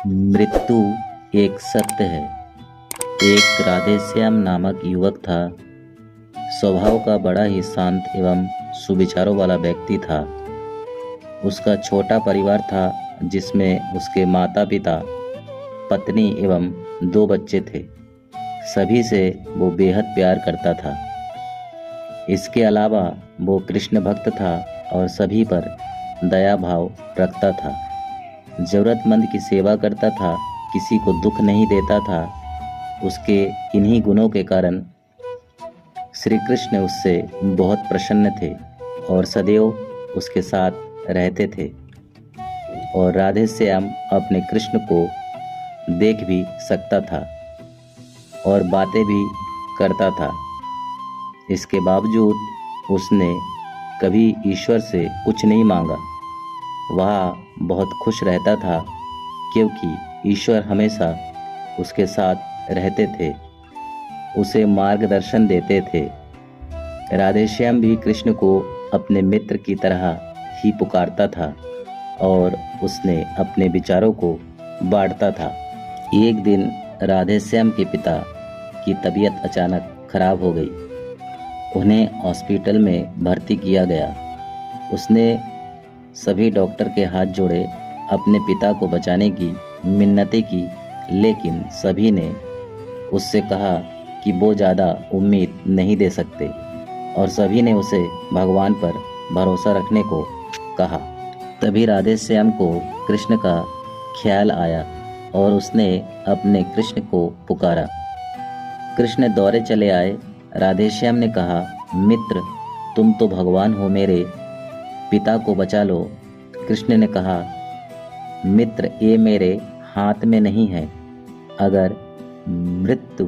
मृत्यु एक सत्य है। एक राधेश्याम नामक युवक था। स्वभाव का बड़ा ही शांत एवं सुविचारों वाला व्यक्ति था। उसका छोटा परिवार था जिसमें उसके माता पिता, पत्नी एवं 2 बच्चे थे। सभी से वो बेहद प्यार करता था। इसके अलावा वो कृष्ण भक्त था और सभी पर दया भाव रखता था। ज़रूरतमंद की सेवा करता था, किसी को दुख नहीं देता था। उसके इन्हीं गुणों के कारण श्री कृष्ण उससे बहुत प्रसन्न थे और सदैव उसके साथ रहते थे। और राधेश्याम अपने कृष्ण को देख भी सकता था और बातें भी करता था। इसके बावजूद उसने कभी ईश्वर से कुछ नहीं मांगा। वह बहुत खुश रहता था क्योंकि ईश्वर हमेशा उसके साथ रहते थे, उसे मार्गदर्शन देते थे। राधेश्याम भी कृष्ण को अपने मित्र की तरह ही पुकारता था और उसने अपने विचारों को बांटता था। एक दिन राधेश्याम के पिता की तबीयत अचानक खराब हो गई। उन्हें हॉस्पिटल में भर्ती किया गया। उसने सभी डॉक्टर के हाथ जोड़े, अपने पिता को बचाने की मिन्नतें की, लेकिन सभी ने उससे कहा कि वो ज़्यादा उम्मीद नहीं दे सकते और सभी ने उसे भगवान पर भरोसा रखने को कहा। तभी राधेश्याम को कृष्ण का ख्याल आया और उसने अपने कृष्ण को पुकारा। कृष्ण दौड़े चले आए। राधेश्याम ने कहा, मित्र, तुम तो भगवान हो, मेरे पिता को बचा लो। कृष्ण ने कहा, मित्र, ये मेरे हाथ में नहीं है। अगर मृत्यु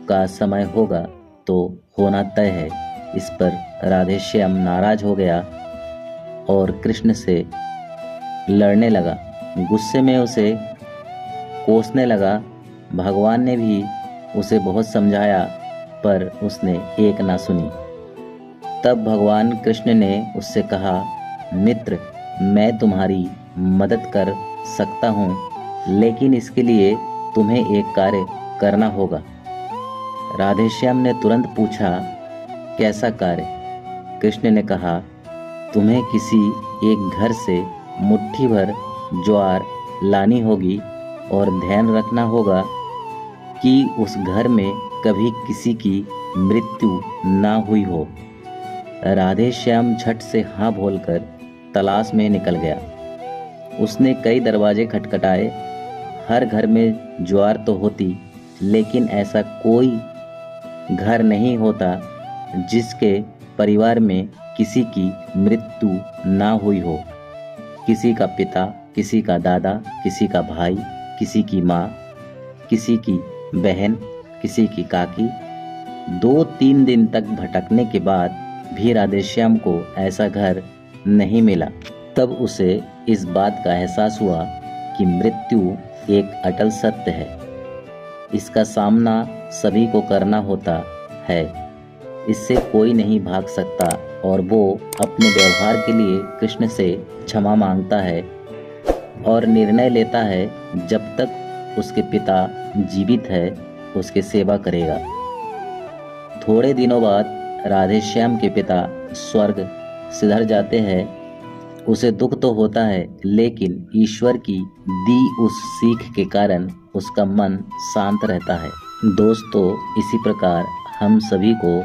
का समय होगा तो होना तय है। इस पर राधेश्याम नाराज हो गया और कृष्ण से लड़ने लगा। गुस्से में उसे कोसने लगा। भगवान ने भी उसे बहुत समझाया पर उसने एक ना सुनी। तब भगवान कृष्ण ने उससे कहा, मित्र, मैं तुम्हारी मदद कर सकता हूँ, लेकिन इसके लिए तुम्हें एक कार्य करना होगा। राधेश्याम ने तुरंत पूछा, कैसा कार्य? कृष्ण ने कहा, तुम्हें किसी एक घर से मुट्ठी भर ज्वार लानी होगी और ध्यान रखना होगा कि उस घर में कभी किसी की मृत्यु ना हुई हो। राधेश्याम झट से हाँ बोलकर तलाश में निकल गया। उसने कई दरवाजे खटखटाए। हर घर में ज्वार तो होती, लेकिन ऐसा कोई घर नहीं होता जिसके परिवार में किसी की मृत्यु ना हुई हो। किसी का पिता, किसी का दादा, किसी का भाई, किसी की माँ, किसी की बहन, किसी की काकी। 2-3 दिन तक भटकने के बाद भी राधेश्याम को ऐसा घर नहीं मिला। तब उसे इस बात का एहसास हुआ कि मृत्यु एक अटल सत्य है। इसका सामना सभी को करना होता है। इससे कोई नहीं भाग सकता और वो अपने व्यवहार के लिए कृष्ण से क्षमा मांगता है और निर्णय लेता है जब तक उसके पिता जीवित है उसकी सेवा करेगा। थोड़े दिनों बाद राधेश्याम के पिता स्वर्ग सिधर जाते हैं। उसे दुख तो होता है, लेकिन ईश्वर की दी उस सीख के कारण उसका मन शांत रहता है। दोस्तों, इसी प्रकार हम सभी को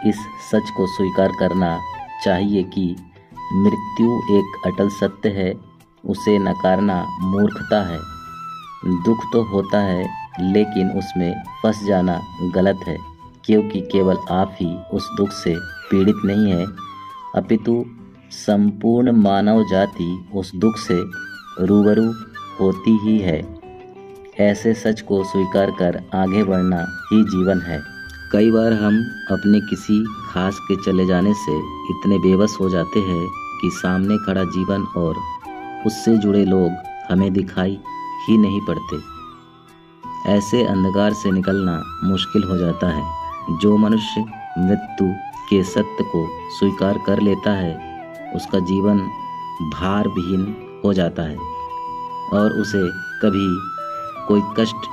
इस सच को स्वीकार करना चाहिए कि मृत्यु एक अटल सत्य है। उसे नकारना मूर्खता है। दुख तो होता है, लेकिन उसमें फंस जाना गलत है, क्योंकि केवल आप ही उस दुख से पीड़ित नहीं है, अपितु संपूर्ण मानव जाति उस दुख से रूबरू होती ही है। ऐसे सच को स्वीकार कर आगे बढ़ना ही जीवन है। कई बार हम अपने किसी खास के चले जाने से इतने बेबस हो जाते हैं कि सामने खड़ा जीवन और उससे जुड़े लोग हमें दिखाई ही नहीं पड़ते। ऐसे अंधकार से निकलना मुश्किल हो जाता है। जो मनुष्य मृत्यु के सत्य को स्वीकार कर लेता है, उसका जीवन भार विहीन हो जाता है और उसे कभी कोई कष्ट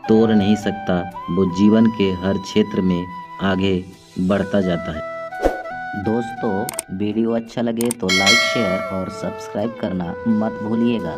तोड़ नहीं सकता, वो जीवन के हर क्षेत्र में आगे बढ़ता जाता है। दोस्तों, वीडियो अच्छा लगे तो लाइक, शेयर और सब्सक्राइब करना मत भूलिएगा।